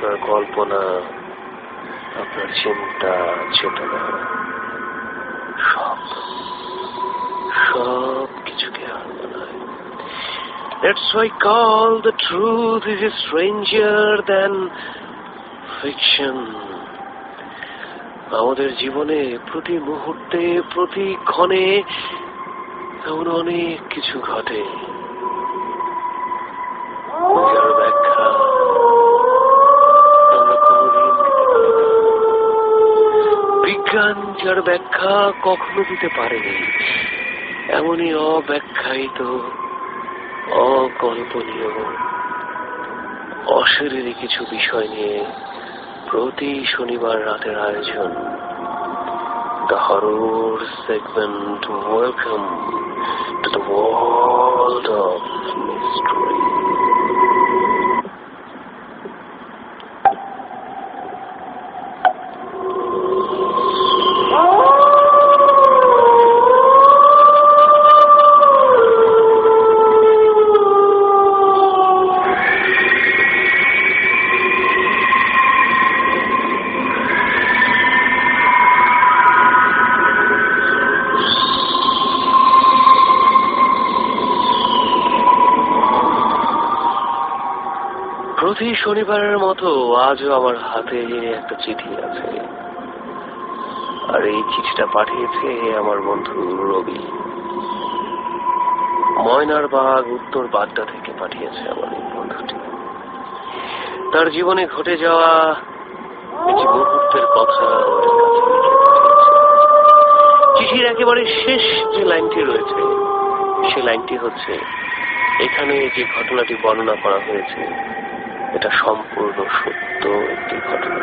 আপনার কল্পনা, আপনার চিন্তা চেতনা সব কিছুকে হার মানায়। That's why I call the truth is stranger than fiction. আমাদের জীবনে প্রতি মুহূর্তে, প্রতি ক্ষণে এমন অনেক কিছু ঘটে, যার ব্যাখ্যা আমরা কোনোদিন দিতে পারি না। বিজ্ঞান যার ব্যাখ্যা কখনো দিতে পারেনি, এমনই অব্যাখ্যায়িত, অকল্পনীয়, অশরীরী কিছু বিষয় নিয়ে প্রতি শনিবার রাতের আয়োজন The Horror Segment. Welcome to the world of mystery. প্রতি শনিবারের মতো আজও আমার হাতে একটা চিঠি আছে, আর এই চিঠিটা পাঠিয়েছে আমার বন্ধু রবি। ময়নার বাগ উত্তর বাড্ডা থেকে পাঠিয়েছে আমার এই বন্ধুটি। তার জীবনে ঘটে যাওয়া একটি মুহূর্তের কথা আমাদের কাছে লিখে পাঠিয়েছে। চিঠির একেবারে শেষ যে লাইনটি রয়েছে, সে লাইনটি হচ্ছে, এখানে যে ঘটনাটি বর্ণনা করা হয়েছে এটা সম্পূর্ণ সত্য একটি ঘটনা।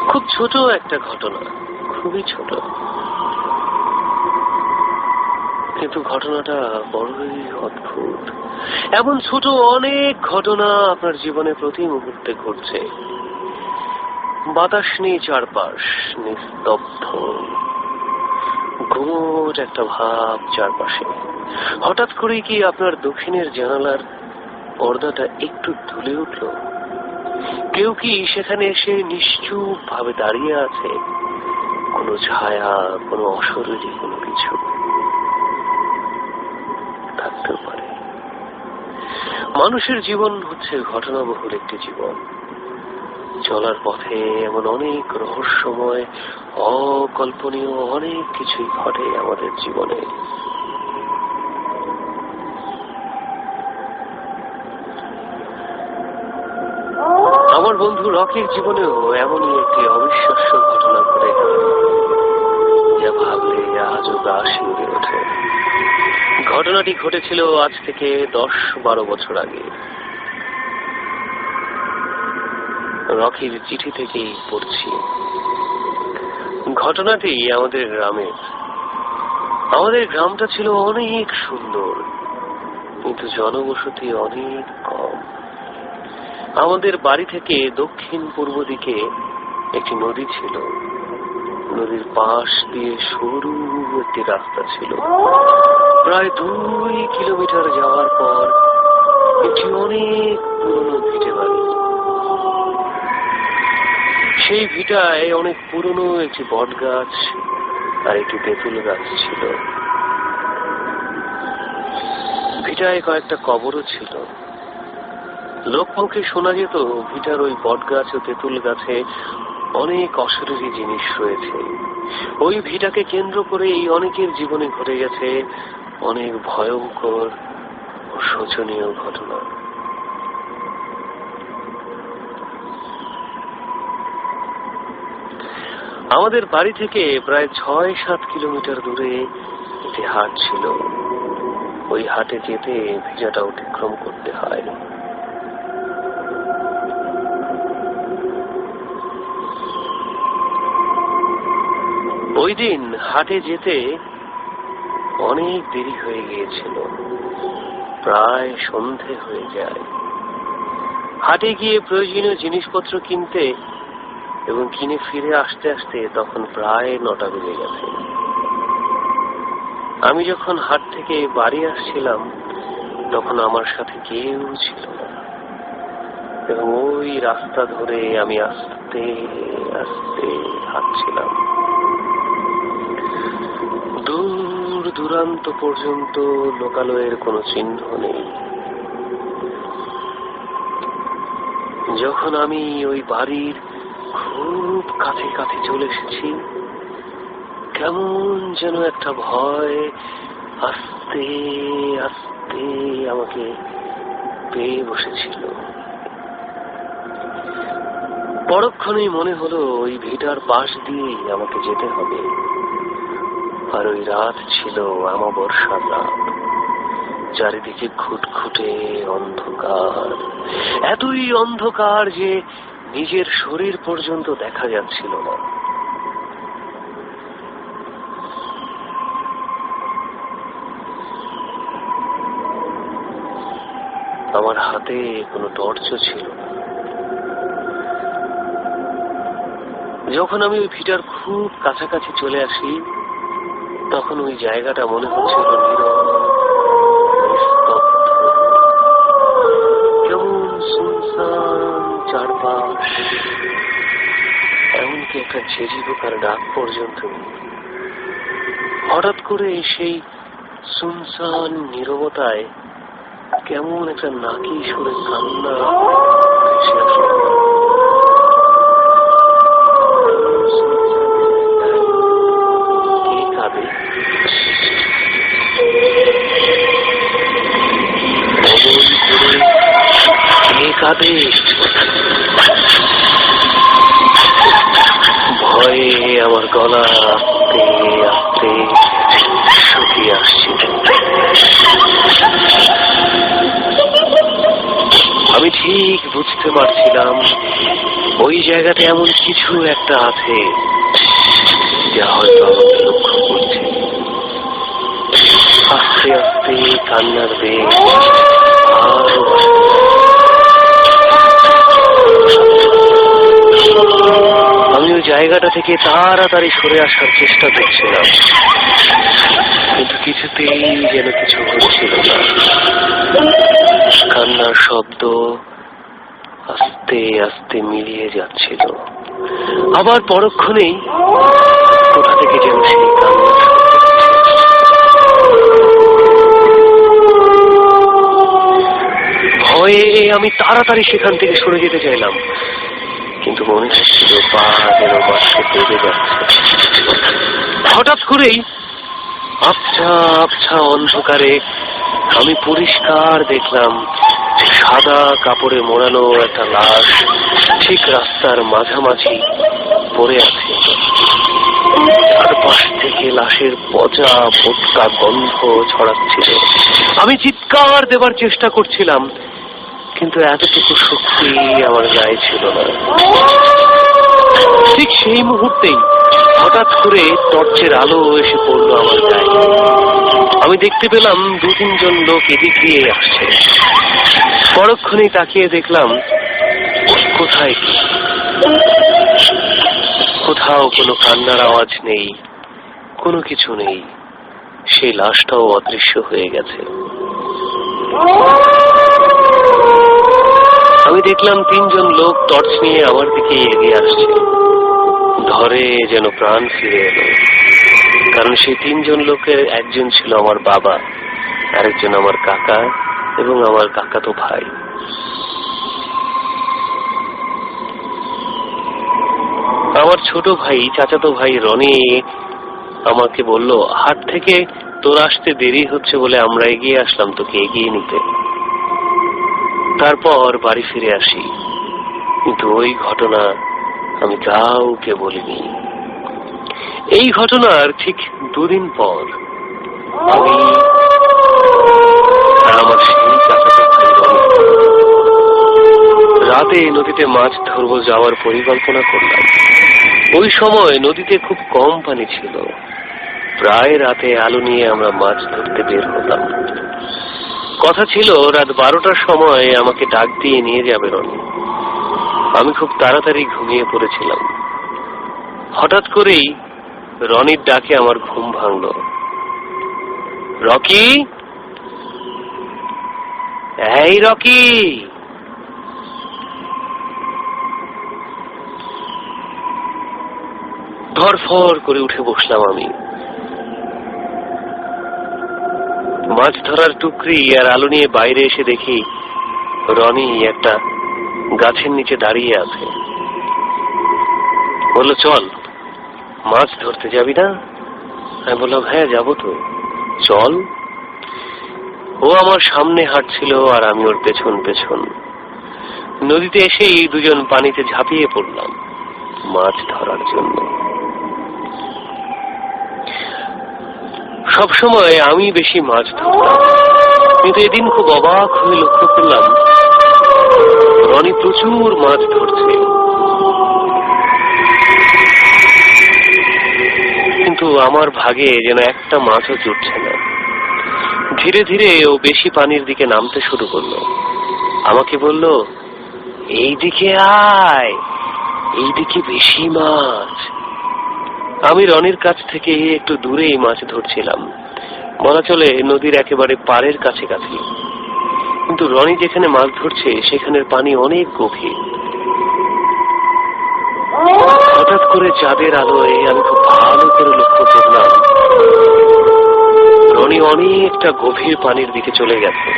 খুব ছোট একটা ঘটনা, খুবই ছোট, কিন্তু ঘটনাটা বড়ই অদ্ভুত। এমন ছোট অনেক ঘটনা আপনার জীবনে প্রতি মুহূর্তে ঘটছে। বাতাস নেই চারপাশ, নিস্তব্ধ, ঘুমোট একটা ভাব চারপাশে। হঠাৎ করে কি আপনার দক্ষিণের জানালার পর্দাটা একটু দুলে উঠল? কেউ কি সেখানে এসে নিশ্চুপ ভাবে দাঁড়িয়ে আছে? কোনো ছায়া, কোনো অশরীরী কোনো কিছু থাকতেও পারে। মানুষের জীবন হচ্ছে ঘটনাবহুল একটি জীবন। চলার পথে এমন অনেক রহস্যময়, অকল্পনীয় অনেক কিছুই ঘটে আমাদের জীবনে। আমার বন্ধু রকির জীবনেও এমনই একটি অবিশ্বাস্য ঘটনা ঘটে গেল, যা ভাবলে আজও গা শিউরে ওঠে। ঘটনাটি ঘটেছিল আজ থেকে 10-12 বছর আগে। রকির চিঠি থেকেই পড়ছি। ঘটনাটি আমাদের গ্রামের। আমাদের গ্রামটা ছিল অনেক সুন্দর, কিন্তু জনবসতি অনেক কম। আমাদের বাড়ি থেকে দক্ষিণ পূর্ব দিকে একটি নদী ছিল। নদীর পাশ দিয়ে সরু একটি রাস্তা ছিল। প্রায় 2 কিলোমিটার যাওয়ার পর একটি অনেক পুরনো ভিটে বাড়ি। সেই ভিটায় অনেক পুরনো একটি বট গাছ আর একটি তেঁতুল গাছ ছিল। ভিটায় কয়েকটা কবরও ছিল। লোকমুখে শোনা যেত ভিটার ওই বট গাছ ও তেঁতুল গাছে অনেক অশরীরী জিনিস রয়েছে। ওই ভিটাকে কেন্দ্র করে এই অনেকের জীবনে ঘটে গেছে অনেক ভয়ঙ্কর ও শোচনীয় ঘটনা। আমাদের বাড়ি থেকে প্রায় 6-7 কিলোমিটার দূরে একটি হাট ছিল। ওই হাটে যেতে ভিটাটা অতিক্রম করতে হয়। ওই দিন হাটে যেতে অনেক দেরি হয়ে গিয়েছিল, প্রায় সন্ধে হয়ে যায়। হাটে গিয়ে প্রয়োজনীয় জিনিসপত্র কিনতে এবং কিনে ফিরে আসতে আসতে তখন প্রায় 9টা বেজে গেছে। আমি যখন হাট থেকে বাড়ি আসছিলাম তখন আমার সাথে কেউ ছিল না, এবং ওই রাস্তা ধরে আমি আস্তে আস্তে হাঁটছিলাম। দূর দূরান্ত পর্যন্ত লোকালয়ের কোনো চিহ্ন নেই। যখন আমি ওই বাড়ির খুব কাছে কাছে চলে এসেছি, কেমন যেন একটা ভয় আস্তে আস্তে আমাকে পেয়ে বসেছিল। পরক্ষণেই মনে হলো ওই ভিটার পাশ দিয়েই আমাকে যেতে হবে। আর ওই রাত ছিল অমাবস্যার রাত। চারিদিকে খুটখুটে অন্ধকার, এতই অন্ধকার যে নিজের শরীর পর্যন্ত দেখা যাচ্ছিল না। আমার হাতে কোনো টর্চও ছিল না। যখন আমি ওই ভিটার খুব কাছাকাছি চলে আসি, তখন ওই জায়গাটা মনে হচ্ছিল কেমন শুনশান চারপাশ, এমনকি একটা ঝিঝি পোকার ডাক পর্যন্ত নেই। হঠাৎ করে সেই শুনশান নীরবতায় কেমন একটা নাকি সুরে কান্না ভেসে আসলো। কে কাঁদে? কে কাঁদে? ভয়ে আমার গলা আস্তে আস্তে শুকিয়ে আসছিল। আমি ঠিক বুঝতে পারছিলাম ওই জায়গাতে এমন কিছু একটা আছে যা হয়তো আমাকে লক্ষ্য করছে। আস্তে আস্তে কান্নার বেগ আরো আমি ওই জায়গাটা থেকে তাড়াতাড়ি সরে আসার চেষ্টা করছিলাম, কিন্তু কিছুতেই যেন কিছু হচ্ছিল না। কান্নার শব্দ আস্তে আস্তে মিলিয়ে যাচ্ছিল। আবার পরক্ষণেই কোথা থেকে যেন সেই কান্না। ভয়ে আমি তাড়াতাড়ি সেখান থেকে সরে যেতে চাইলাম, কিন্তু মনে হচ্ছিল পা যেন মাঠে বেঁধে যাচ্ছে। হঠাৎ করেই আবছা আবছা অন্ধকারে আমি পরিষ্কার দেখলাম সাদা কাপড়ে মোড়ানো একটা লাশ ঠিক রাস্তার মাঝামাঝি পড়ে আছে। চারপাশ থেকে লাশের পচা বোটকা গন্ধ ছড়াচ্ছিল। আমি চিৎকার দেবার চেষ্টা করছিলাম, কিন্তু এতটুকু শক্তি আমার গায়ে ছিল না। ঠিক সেই মুহূর্তেই হঠাৎ করে টর্চের আলো এসে পড়লো আমার গায়ে। আমি দেখতে পেলাম 2-3 জন লোক এদিক দিয়ে আসছে। পরক্ষণেই তাকিয়ে দেখলাম কোথায় কি, কোথাও কোনো কান্নার আওয়াজ নেই, কোনো কিছু নেই। সেই লাশটাও অদৃশ্য হয়ে গেছে। আমি দেখলাম 3 জন লোক টর্চ নিয়ে আমার দিকে এগিয়ে আসছে। ধরে যেন প্রাণ ফিরে এলো, কারণ সেই 3 জন লোকের একজন ছিল আমার বাবা, আরেকজন আমার কাকা এবং আমার কাকাতো ভাই। আমার ছোট ভাই, চাচাতো ভাই রনি আমাকে বলল, হাট থেকে তোর আসতে দেরি হচ্ছে বলে আমরা এগিয়ে আসলাম তোকে এগিয়ে নিতে। তারপর বাড়ি ফিরে আসি, কিন্তু ওই ঘটনা আমি কাউকে বলিনি। এই ঘটনার ঠিক 2 দিন পর আমি আমার সেই চাচাতো ভাই রনি রাতে নদীতে মাছ ধরবো যাওয়ার পরিকল্পনা করলাম। ওই সময় নদীতে খুব কম পানি ছিল। প্রায় রাতে আলো নিয়ে আমরা মাছ ধরতে বের হতাম। কথা ছিল রাত 12টার সময় আমাকে ডাক দিয়ে নিয়ে যাবে রনি। আমি খুব তাড়াতাড়ি ঘুমিয়ে পড়েছিলাম। হঠাৎ করেই রনির ডাকে আমার ঘুম ভাঙল। রকি, এই রকি, ধরফর করে উঠে বসলাম আমি। মাছ ধরার টুকরি আর আলো নিয়ে বাইরে এসে দেখি রনি একটা গাছের নিচে দাঁড়িয়ে আছে। বলল, চল মাছ ধরতে যাবি না? আমি বললাম, হ্যাঁ যাবো তো, চল। ও আমার সামনে হাঁটছিল আর আমি ওর পেছন পেছন। নদীতে এসেই দুজন পানিতে ঝাঁপিয়ে পড়লাম মাছ ধরার জন্য। সবসময় আমি বেশি মাছ ধরতাম, কিন্তু এদিন খুব অবাক হয়ে লক্ষ্য করলাম রনি প্রচুর মাছ ধরছে, কিন্তু আমার ভাগে যেন একটা মাছও জুটছে না। ধীরে ধীরে ও বেশি পানির দিকে নামতে শুরু করলো। আমাকে বলল, এইদিকে আয়, এইদিকে বেশি মাছ। আমি রনির কাছ থেকে একটু দূরেই মাছ ধরছিলাম, বলা চলে নদীর একেবারে পাড়ের কাছাকাছি। কিন্তু রনি যেখানে মাছ ধরছে সেখানের পানি অনেক গভীর। হঠাৎ করে চাঁদের আলোয় আমি খুব ভালো করে লক্ষ্য করলাম রনি অনেকটা গভীর পানির দিকে চলে গেছে,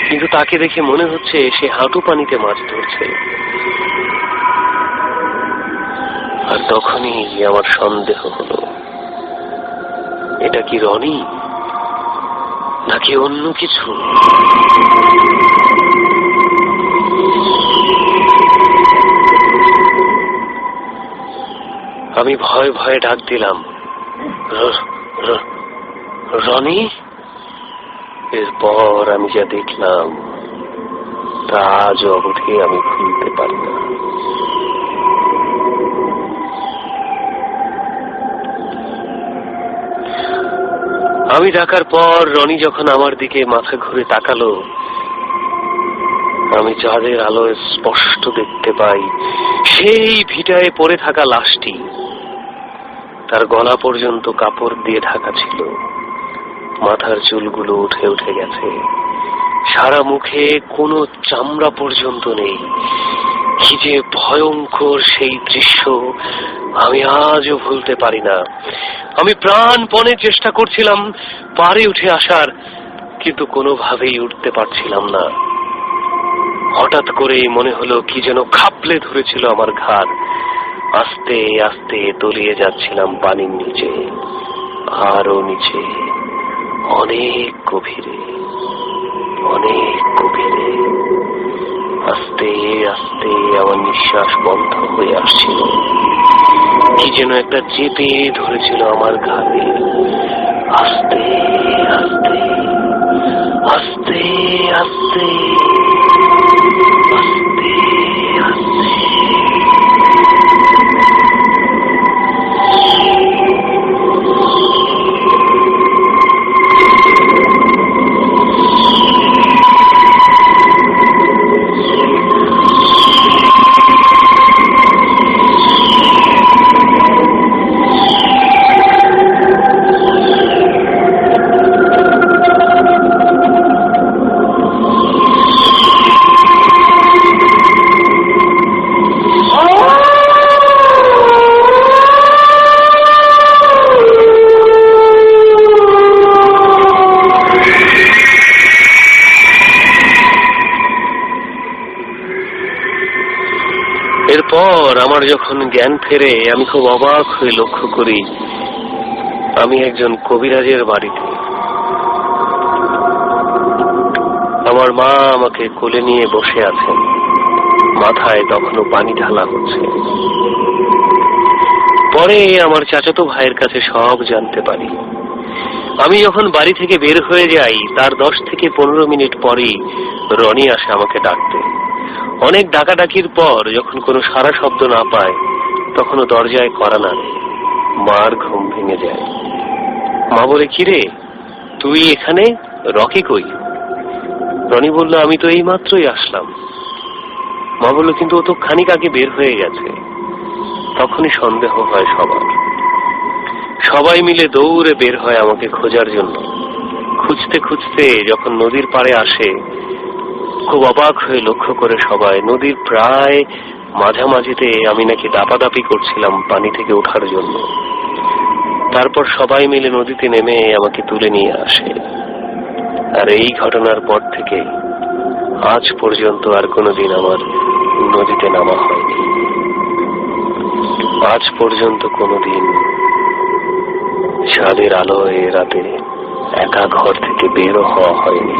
কিন্তু তাকে দেখে মনে হচ্ছে সে হাঁটু পানিতে মাছ ধরছে। আর তখনই আমার সন্দেহ হলো, এটা কি রনি নাকি অন্য কিছু? আমি ভয়ে ভয়ে ডাক দিলাম, রনি। এরপর আমি যা দেখলাম তা আজ অবধি আমি ভুলতে পারি না। আমি ডাকার পর রনি যখন আমার দিকে মাথা ঘুরে তাকালো, আমি চাঁদের আলোয় স্পষ্ট দেখতে পাই সেই ভিটায় পড়ে থাকা লাশটি। তার গলা পর্যন্ত কাপড় দিয়ে ঢাকা ছিল, মাথার চুলগুলো উঠে উঠে গেছে, সারা মুখে কোনো চামড়া পর্যন্ত নেই। কি যে ভয়ঙ্কর সেই দৃশ্য, আমি আজও ভুলতে পারি না। আমি প্রাণপণে চেষ্টা করছিলাম পাড়ে উঠে আসার, কিন্তু কোনোভাবেই উঠতে পারছিলাম না। হঠাৎ করেই মনে হলো কি যেন খাপলে ধরেছিল আমার ঘাড়। আস্তে আস্তে তলিয়ে যাচ্ছিলাম পানির নিচে, আরো নিচে, অনেক গভীরে, অনেক গভীরে। আস্তে আস্তে আমার নিঃশ্বাস বন্ধ হয়ে আসছিল, কি যেন একটা চেপে ধরেছিল আমার ঘাড়ে। আস্তে আস্তে আস্তে আস্তে আস্তে আস্তে। এরপর আমার যখন জ্ঞান ফেরে আমি খুব অবাক হয়ে লক্ষ্য করি আমি একজন কবিরাজের বাড়িতে। আমার মা আমাকে কোলে নিয়ে বসে আছেন, মাথায় তখনও পানি ঢালা হচ্ছে। পরে আমার চাচাতো ভাইয়ের কাছে সব জানতে পারি। আমি যখন বাড়ি থেকে বের হয়ে যাই তার 10 থেকে 15 মিনিট পরেই রনি আসে আমাকে ডাকতে। অনেক ডাকাডাকির পর যখন কোনো সারা শব্দ না পায় তখনও দরজায় কড়া নাড়ে। মার ঘুম ভেঙে যায়। মা বলে, কিরে তুই এখানে, রকি কই? রনি বলল, আমি তো এই মাত্রই আসলাম। মা বলল, কিন্তু ও তো খানিক আগে বের হয়ে গেছে। তখনই সন্দেহ হয় সবার। সবাই মিলে দৌড়ে বের হয় আমাকে খোঁজার জন্য। খুঁজতে খুঁজতে যখন নদীর পাড়ে আসে, খুব অবাক হয়ে লক্ষ্য করে সবাই নদীর প্রায় মাঝামাঝিতে আমি নাকি দাপাদাপি করছিলাম পানি থেকে ওঠার জন্য। তারপর সবাই মিলে নদীতে নেমে আমাকে তুলে নিয়ে আসে। আর এই ঘটনার পর থেকে আজ পর্যন্ত আর কোনোদিন আমার নদীতে নামা হয়নি। আজ পর্যন্ত কোনোদিন চাঁদের আলোয় রাতে একা ঘর থেকে বেরো হওয়া হয়নি,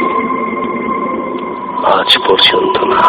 আজ পর্যন্ত না।